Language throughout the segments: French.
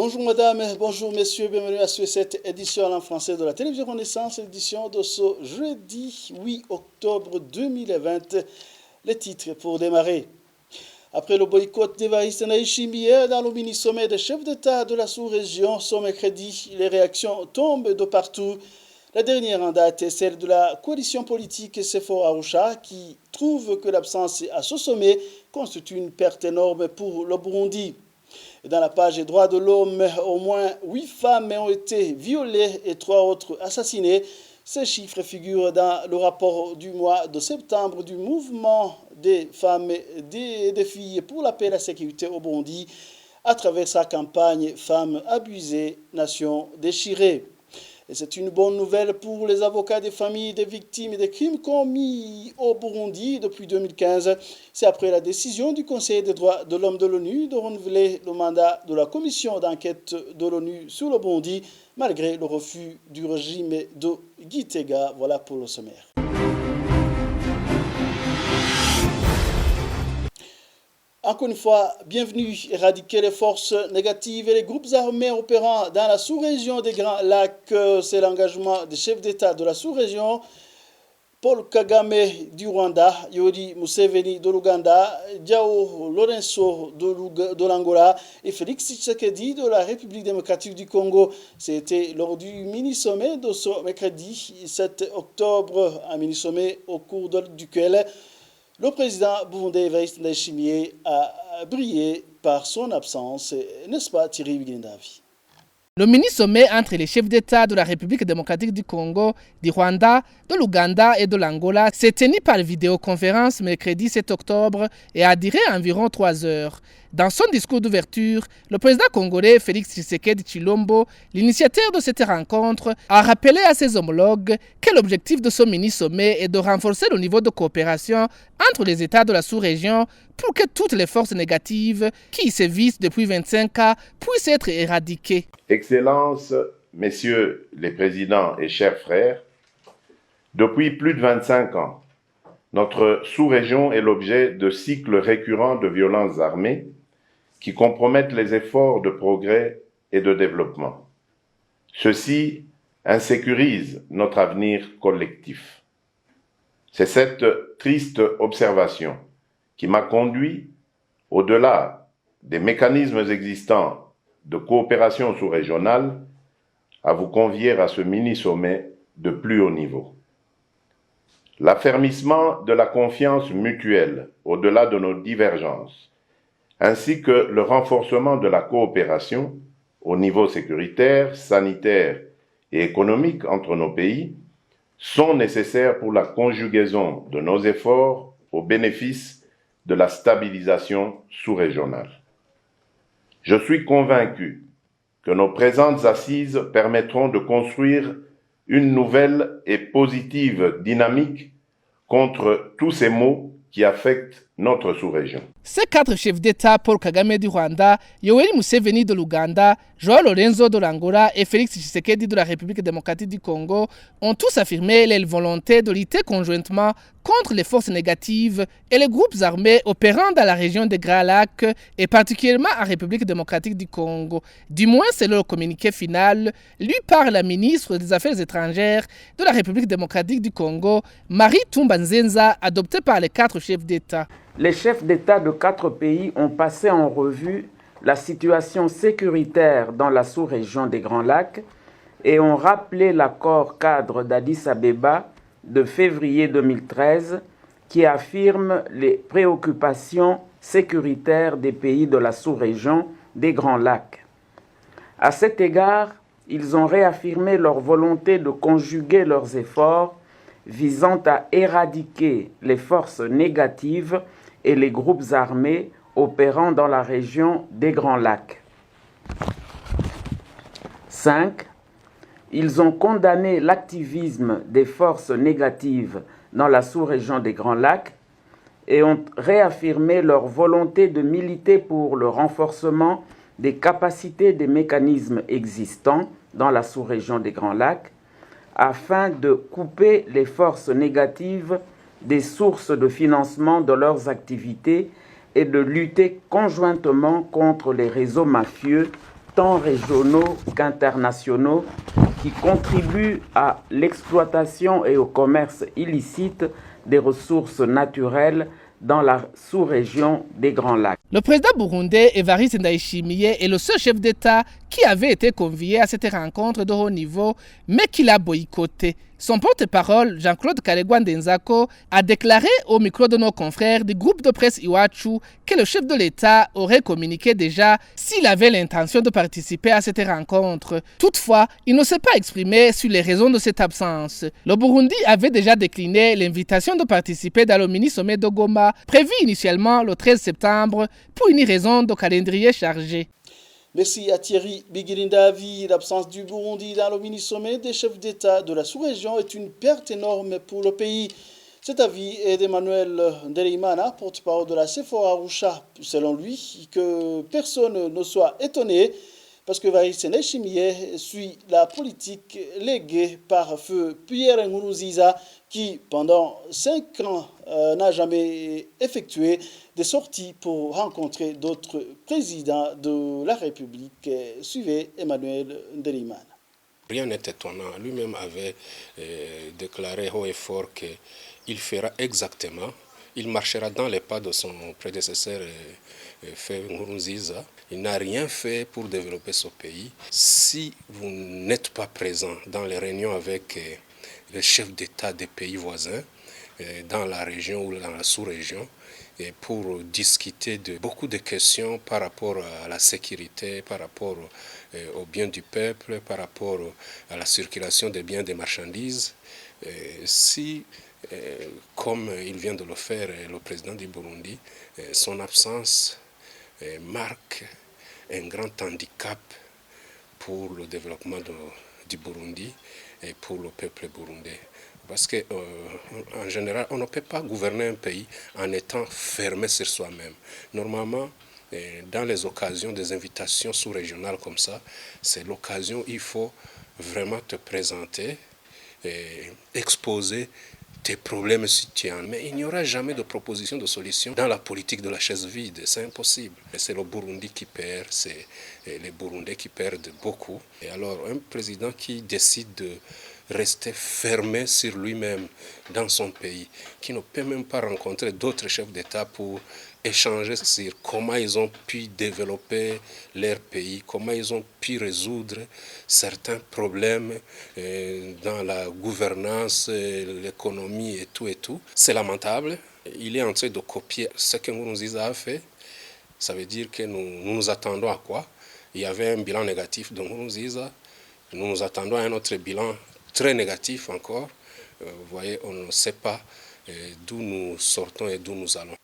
Bonjour madame, bonjour messieurs, bienvenue à cette édition en français de la télévision Renaissance, édition de ce jeudi 8 octobre 2020. Les titres pour démarrer. Après le boycott d'Évariste Ndayishimiye hier dans le mini-sommet des chefs d'État de la sous-région ce mercredi, les réactions tombent de partout. La dernière en date est celle de la coalition politique Sephora Arusha qui trouve que l'absence à ce sommet constitue une perte énorme pour le Burundi. Dans la page des droits de l'homme, au moins 8 femmes ont été violées et 3 autres assassinées. Ces chiffres figurent dans le rapport du mois de septembre du mouvement des femmes et des filles pour la paix et la sécurité au Burundi à travers sa campagne Femmes abusées, Nations déchirées. Et c'est une bonne nouvelle pour les avocats des familles des victimes des crimes commis au Burundi depuis 2015. C'est après la décision du Conseil des droits de l'homme de l'ONU de renouveler le mandat de la commission d'enquête de l'ONU sur le Burundi, malgré le refus du régime de Gitega. Voilà pour le sommaire. Encore une fois, bienvenue. Éradiquer les forces négatives et les groupes armés opérant dans la sous-région des Grands Lacs, c'est l'engagement des chefs d'État de la sous-région, Paul Kagame du Rwanda, Yoweri Museveni de l'Ouganda, João Lourenço de l'Angola et Félix Tshisekedi de la République démocratique du Congo. C'était lors du mini-sommet de ce mercredi 7 octobre, un mini-sommet au cours duquel le président burundais Évariste Ndayishimiye a brillé par son absence, n'est-ce pas Thierry Bigrindavi? Le mini-sommet entre les chefs d'État de la République démocratique du Congo, du Rwanda, de l'Ouganda et de l'Angola s'est tenu par vidéoconférence mercredi 7 octobre et a duré environ 3 heures. Dans son discours d'ouverture, le président congolais Félix Tshisekedi Tshilombo, l'initiateur de cette rencontre, a rappelé à ses homologues que l'objectif de ce mini-sommet est de renforcer le niveau de coopération entre les États de la sous-région pour que toutes les forces négatives qui y sévissent depuis 25 ans puissent être éradiquées. Excellences, messieurs les présidents et chers frères, depuis plus de 25 ans, notre sous-région est l'objet de cycles récurrents de violences armées qui compromettent les efforts de progrès et de développement. Ceci insécurise notre avenir collectif. C'est cette triste observation qui m'a conduit, au-delà des mécanismes existants de coopération sous-régionale, à vous convier à ce mini-sommet de plus haut niveau. L'affermissement de la confiance mutuelle au-delà de nos divergences, ainsi que le renforcement de la coopération au niveau sécuritaire, sanitaire et économique entre nos pays, sont nécessaires pour la conjugaison de nos efforts au bénéfice de la stabilisation sous-régionale. Je suis convaincu que nos présentes assises permettront de construire une nouvelle et positive dynamique contre tous ces maux qui affectent notre sous-région. Ces 4 chefs d'État, Paul Kagame du Rwanda, Yoweri Museveni de l'Ouganda, João Lourenço de l'Angola et Félix Tshisekedi de la République démocratique du Congo, ont tous affirmé leur volonté de lutter conjointement contre les forces négatives et les groupes armés opérant dans la région des Grands Lacs et particulièrement en République démocratique du Congo. Du moins, c'est le communiqué final lu par la ministre des Affaires étrangères de la République démocratique du Congo, Marie Tumba Nzenza, adopté par les 4 chefs d'État. Les chefs d'État de 4 pays ont passé en revue la situation sécuritaire dans la sous-région des Grands Lacs et ont rappelé l'accord cadre d'Addis Abeba de février 2013 qui affirme les préoccupations sécuritaires des pays de la sous-région des Grands Lacs. À cet égard, ils ont réaffirmé leur volonté de conjuguer leurs efforts visant à éradiquer les forces négatives et les groupes armés opérant dans la région des Grands Lacs. 5. Ils ont condamné l'activisme des forces négatives dans la sous-région des Grands Lacs et ont réaffirmé leur volonté de militer pour le renforcement des capacités des mécanismes existants dans la sous-région des Grands Lacs afin de couper les forces négatives des sources de financement de leurs activités et de lutter conjointement contre les réseaux mafieux tant régionaux qu'internationaux, qui contribuent à l'exploitation et au commerce illicite des ressources naturelles dans la sous-région des Grands Lacs. Le président burundais Evariste Ndayishimiye est le seul chef d'État qui avait été convié à cette rencontre de haut niveau, mais qui l'a boycotté. Son porte-parole, Jean-Claude Karegwa Ndenzako, a déclaré au micro de nos confrères du groupe de presse Iwachu que le chef de l'État aurait communiqué déjà s'il avait l'intention de participer à cette rencontre. Toutefois, il ne s'est pas exprimé sur les raisons de cette absence. Le Burundi avait déjà décliné l'invitation de participer dans le mini-sommet de Goma, prévu initialement le 13 septembre, pour une raison de calendrier chargé. Merci à Thierry Bigirindavi. L'absence du Burundi dans le mini-sommet des chefs d'État de la sous-région est une perte énorme pour le pays. Cet avis est d'Emmanuel Ndereimana, porte-parole de la CFOA Arusha. Selon lui, que personne ne soit étonné parce que Evariste Ndayishimiye suit la politique léguée par feu Pierre Nkurunziza qui, pendant 5 ans, n'a jamais effectué des sorties pour rencontrer d'autres présidents de la République. Suivez Emmanuel Ndereimana. Rien n'est étonnant. Lui-même avait déclaré haut et fort qu'il fera exactement, il marchera dans les pas de son prédécesseur Feu Nkurunziza. Il n'a rien fait pour développer ce pays. Si vous n'êtes pas présent dans les réunions avec les chefs d'État des pays voisins, dans la région ou dans la sous-région, pour discuter de beaucoup de questions par rapport à la sécurité, par rapport aux biens du peuple, par rapport à la circulation des biens et des marchandises. Si, comme il vient de le faire le président du Burundi, son absence marque un grand handicap pour le développement du Burundi et pour le peuple burundais. Parce qu'en général, on ne peut pas gouverner un pays en étant fermé sur soi-même. Normalement, dans les occasions des invitations sous-régionales comme ça, c'est l'occasion où il faut vraiment te présenter, exposer tes problèmes si tu en as. Mais il n'y aura jamais de proposition de solution dans la politique de la chaise vide. C'est impossible. C'est le Burundi qui perd, c'est les Burundais qui perdent beaucoup. Et alors, un président qui décide de rester fermé sur lui-même dans son pays, qui ne peut même pas rencontrer d'autres chefs d'État pour échanger sur comment ils ont pu développer leur pays, comment ils ont pu résoudre certains problèmes dans la gouvernance, l'économie et tout. C'est lamentable. Il est en train de copier ce que Nkurunziza a fait. Ça veut dire que nous nous attendons à quoi? Il y avait un bilan négatif de Nkurunziza. Nous nous attendons à un autre bilan très négatif encore. Vous voyez, on ne sait pas d'où nous sortons et d'où nous allons.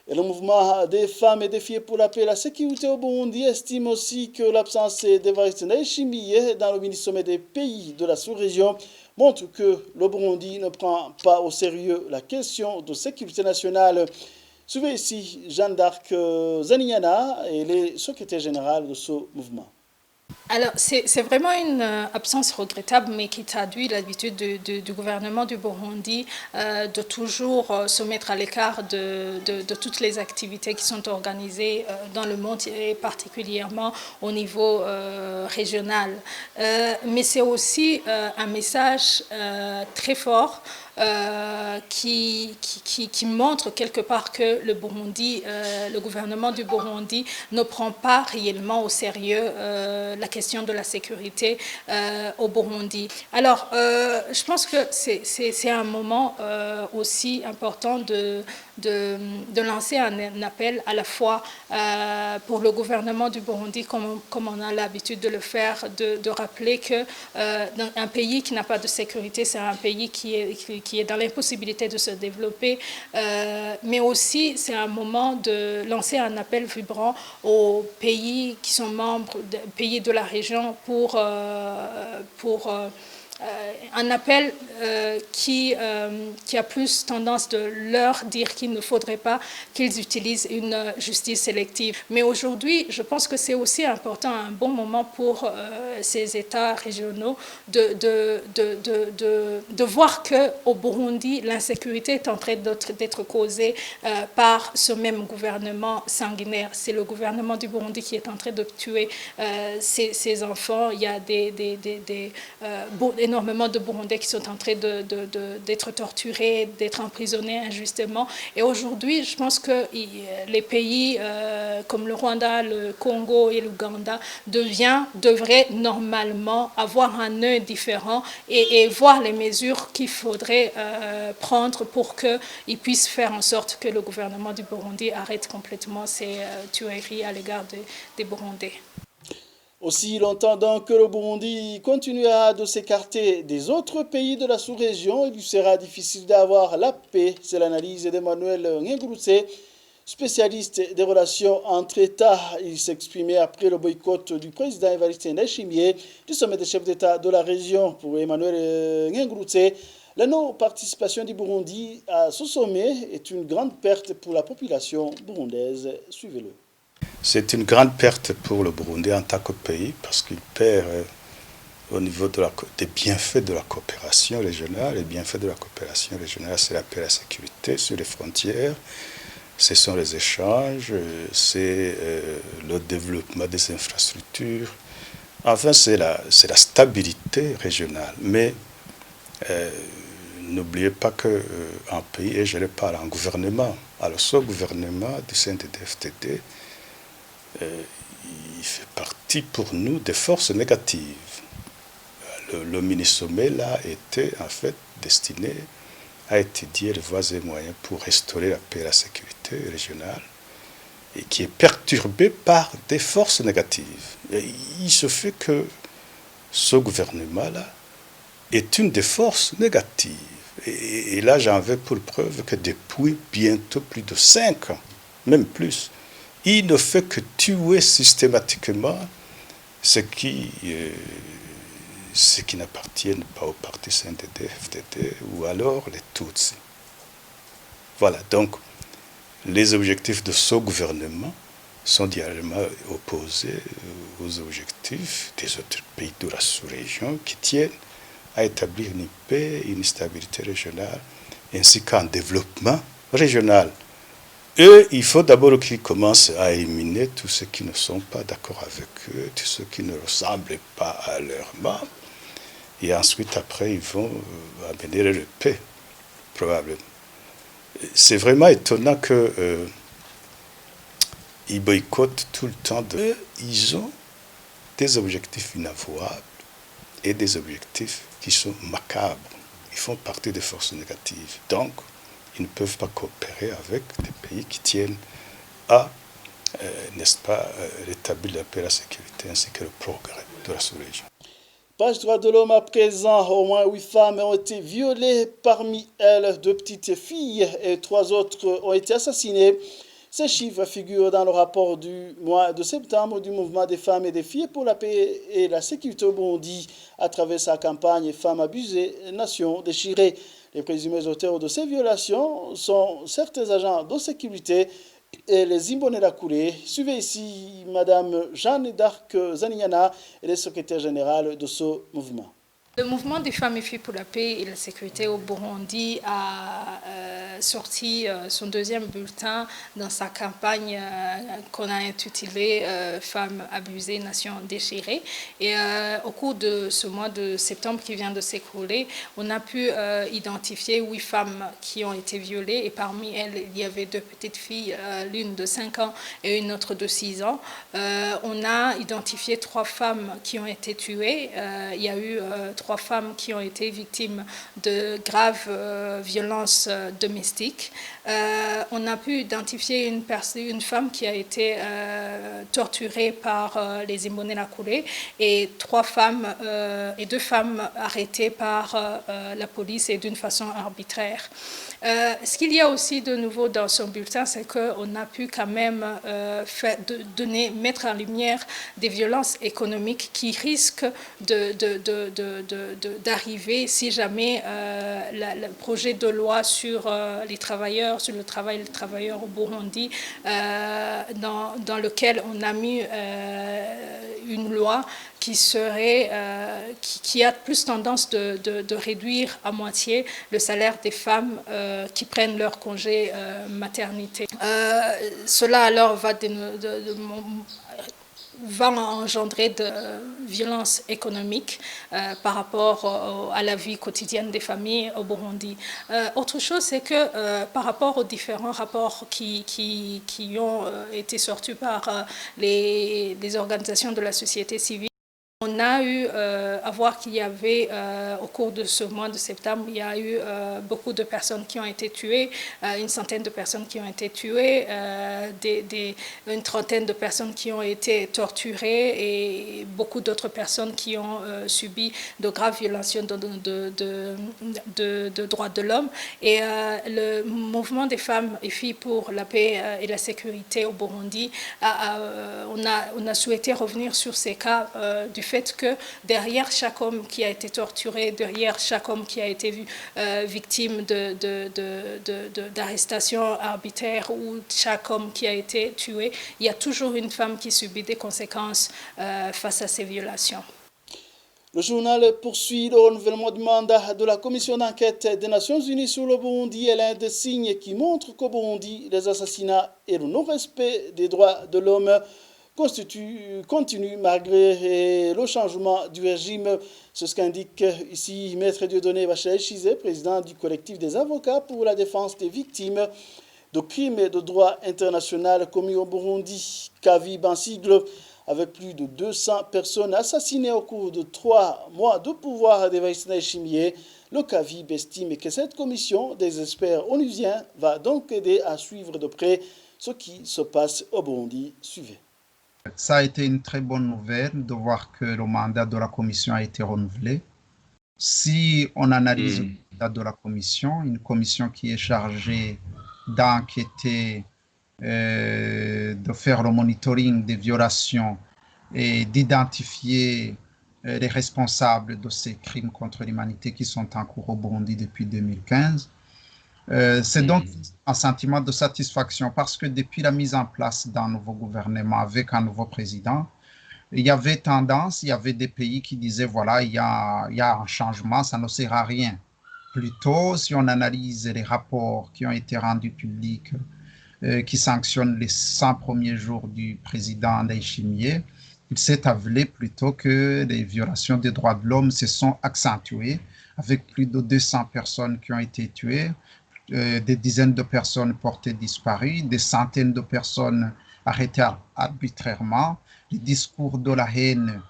Et le mouvement des femmes et des filles pour la paix et la sécurité au Burundi estime aussi que l'absence d'Evariste Ndayishimiye dans le mini-sommet des pays de la sous-région montre que le Burundi ne prend pas au sérieux la question de sécurité nationale. Suivez ici Jeanne d'Arc Zaniana et les secrétaires généraux de ce mouvement. Alors, c'est vraiment une absence regrettable, mais qui traduit l'habitude du gouvernement du Burundi de toujours se mettre à l'écart de toutes les activités qui sont organisées dans le monde et particulièrement au niveau régional. Mais c'est aussi un message très fort qui montre quelque part que le Burundi, le gouvernement du Burundi ne prend pas réellement au sérieux la question de la sécurité au Burundi. Alors, je pense que c'est un moment aussi important de lancer un appel à la fois pour le gouvernement du Burundi, comme on a l'habitude de le faire, de rappeler que dans un pays qui n'a pas de sécurité, c'est un pays qui est dans l'impossibilité de se développer, mais aussi c'est un moment de lancer un appel vibrant aux pays qui sont membres, pays de la région pour un appel qui a plus tendance de leur dire qu'il ne faudrait pas qu'ils utilisent une justice sélective. Mais aujourd'hui, je pense que c'est aussi important, un bon moment pour ces États régionaux de voir qu'au Burundi, l'insécurité est en train d'être causée par ce même gouvernement sanguinaire. C'est le gouvernement du Burundi qui est en train de tuer ces enfants. Il y a énormément de Burundais qui sont en train d'être torturés, d'être emprisonnés injustement. Et aujourd'hui, je pense que les pays comme le Rwanda, le Congo et l'Ouganda devraient normalement avoir un œil différent et voir les mesures qu'il faudrait prendre pour qu'ils puissent faire en sorte que le gouvernement du Burundi arrête complètement ces tueries à l'égard des Burundais. Aussi longtemps donc que le Burundi continuera de s'écarter des autres pays de la sous-région, il lui sera difficile d'avoir la paix. C'est l'analyse d'Emmanuel Ngengurutse, spécialiste des relations entre États. Il s'exprimait après le boycott du président Evariste Ndayishimiye du sommet des chefs d'État de la région. Pour Emmanuel Ngengurutse, la non-participation du Burundi à ce sommet est une grande perte pour la population burundaise. Suivez-le. C'est une grande perte pour le Burundi en tant que pays parce qu'il perd au niveau des bienfaits de la coopération régionale. Les bienfaits de la coopération régionale, c'est la paix et la sécurité sur les frontières, ce sont les échanges, c'est le développement des infrastructures. Enfin, c'est la stabilité régionale. Mais n'oubliez pas qu'un pays est géré par un gouvernement. Alors ce gouvernement du CNDD-FDD, il fait partie pour nous des forces négatives. Le mini-sommet là était en fait destiné à étudier les voies et moyens pour restaurer la paix et la sécurité régionale et qui est perturbé par des forces négatives. Et il se fait que ce gouvernement là est une des forces négatives. Et là j'en veux pour preuve que depuis bientôt plus de 5 ans, même plus, il ne fait que tuer systématiquement ce qui n'appartiennent pas au parti CNDD-FDD ou alors les Tutsis. Voilà, donc les objectifs de ce gouvernement sont diamétralement opposés aux objectifs des autres pays de la sous-région qui tiennent à établir une paix, une stabilité régionale ainsi qu'un développement régional. Et il faut d'abord qu'ils commencent à éliminer tous ceux qui ne sont pas d'accord avec eux, tous ceux qui ne ressemblent pas à leurs membres. Et ensuite, après, ils vont amener la paix, probablement. C'est vraiment étonnant qu'ils boycottent tout le temps. Ils ont des objectifs inavouables et des objectifs qui sont macabres. Ils font partie des forces négatives. Donc, ils ne peuvent pas coopérer avec des pays qui tiennent à, n'est-ce pas, rétablir la paix et la sécurité ainsi que le progrès de la sous-région. Page droit de l'homme à présent, au moins 8 femmes ont été violées, parmi elles 2 petites filles et 3 autres ont été assassinées. Ces chiffres figurent dans le rapport du mois de septembre du mouvement des femmes et des filles pour la paix et la sécurité au Burundi à travers sa campagne Femmes abusées, Nations déchirées. Les présumés auteurs de ces violations sont certains agents de sécurité et les Imbonerakure. Suivez ici Madame Jeanne d'Arc Zaniana, elle est secrétaire générale de ce mouvement. Le mouvement des femmes et filles pour la paix et la sécurité au Burundi a sorti son 2e bulletin dans sa campagne qu'on a intitulée Femmes abusées, Nations déchirées. Et au cours de ce mois de septembre qui vient de s'écouler, on a pu identifier 8 femmes qui ont été violées et parmi elles, il y avait 2 petites filles, l'une de 5 ans et une autre de 6 ans. On a identifié 3 femmes qui ont été tuées. Il y a eu 3 femmes qui ont été victimes de graves violences domestiques domestique. On a pu identifier une femme qui a été torturée par les Imbonerakure et 2 femmes arrêtées par la police et d'une façon arbitraire. Ce qu'il y a aussi de nouveau dans son bulletin, c'est qu'on a pu quand même mettre en lumière des violences économiques qui risquent d'arriver si jamais le projet de loi sur les travailleurs, sur le travail des travailleurs au Burundi, dans lequel on a mis une loi qui a plus tendance de réduire à moitié le salaire des femmes qui prennent leur congé maternité. Cela alors va engendrer de violences économiques par rapport à la vie quotidienne des familles au Burundi. Autre chose, c'est que par rapport aux différents rapports qui ont été sortis par les organisations de la société civile, on a eu à voir qu'il y avait, au cours de ce mois de septembre, il y a eu beaucoup de personnes qui ont été tuées, une centaine de personnes qui ont été tuées, une trentaine de personnes qui ont été torturées et beaucoup d'autres personnes qui ont subi de graves violations de droits de l'homme. Et le mouvement des femmes et filles pour la paix et la sécurité au Burundi, on a souhaité revenir sur ces cas du fait que derrière chaque homme qui a été torturé, derrière chaque homme qui a été victime d'arrestations arbitraires ou chaque homme qui a été tué, il y a toujours une femme qui subit des conséquences face à ces violations. Le journal poursuit le renouvellement du mandat de la commission d'enquête des Nations Unies sur le Burundi est l'un des signes qui montrent qu'au Burundi, les assassinats et le non-respect des droits de l'homme continue malgré le changement du régime. C'est ce qu'indique ici Maître Dieudonné Bachelet Chizé, président du collectif des avocats pour la défense des victimes de crimes et de droit international commis au Burundi. CAVIB en sigle, avec plus de 200 personnes assassinées au cours de 3 mois de pouvoir d'Evariste Ndayishimiye, le CAVIB estime que cette commission des experts onusiens va donc aider à suivre de près ce qui se passe au Burundi. Suivez. Ça a été une très bonne nouvelle de voir que le mandat de la commission a été renouvelé. Si on analyse le mandat de la commission, une commission qui est chargée d'enquêter, de faire le monitoring des violations et d'identifier les responsables de ces crimes contre l'humanité qui sont en cours au Burundi depuis 2015. C'est donc un sentiment de satisfaction parce que depuis la mise en place d'un nouveau gouvernement avec un nouveau président, il y avait des pays qui disaient voilà, il y a un changement, ça ne sert à rien. Plutôt, si on analyse les rapports qui ont été rendus publics, qui sanctionnent les 100 premiers jours du président Ndayishimiye, il s'est avéré plutôt que les violations des droits de l'homme se sont accentuées avec plus de 200 personnes qui ont été tuées, des dizaines de personnes portées disparues, des centaines de personnes arrêtées arbitrairement, les discours de la haine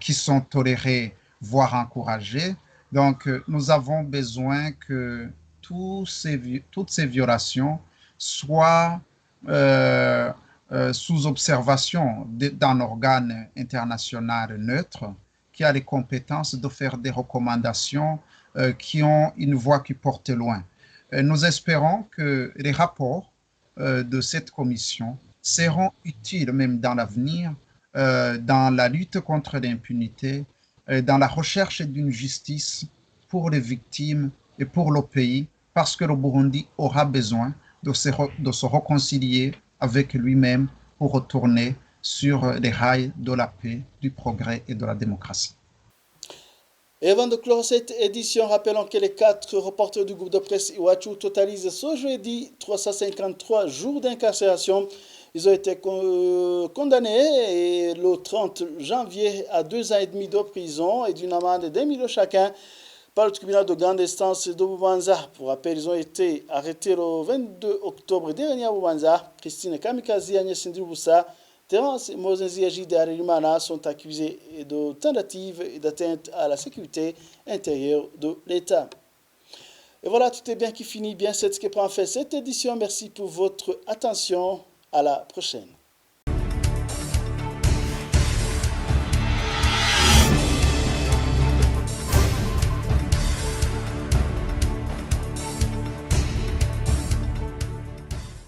qui sont tolérés, voire encouragés. Donc, nous avons besoin que toutes ces violations soient sous observation d'un organe international neutre qui a les compétences de faire des recommandations qui ont une voix qui porte loin. Nous espérons que les rapports de cette commission seront utiles même dans l'avenir, dans la lutte contre l'impunité, dans la recherche d'une justice pour les victimes et pour le pays, parce que le Burundi aura besoin de se réconcilier avec lui-même pour retourner sur les rails de la paix, du progrès et de la démocratie. Et avant de clore cette édition, rappelons que les 4 reporters du groupe de presse Iwachu totalisent ce jeudi 353 jours d'incarcération. Ils ont été condamnés le 30 janvier à 2 ans et demi de prison et d'une amende de 1 000 chacun par le tribunal de grande instance de Bubanza. Pour rappel, ils ont été arrêtés le 22 octobre dernier à Bubanza. Christine Kamikazi, Agnès Ndribusa, Terence Mozenzi et Gide Harerimana sont accusés de tentative d'atteinte à la sécurité intérieure de l'État. Et voilà, tout est bien qui finit bien. C'est ce qui prend fin cette édition. Merci pour votre attention. À la prochaine.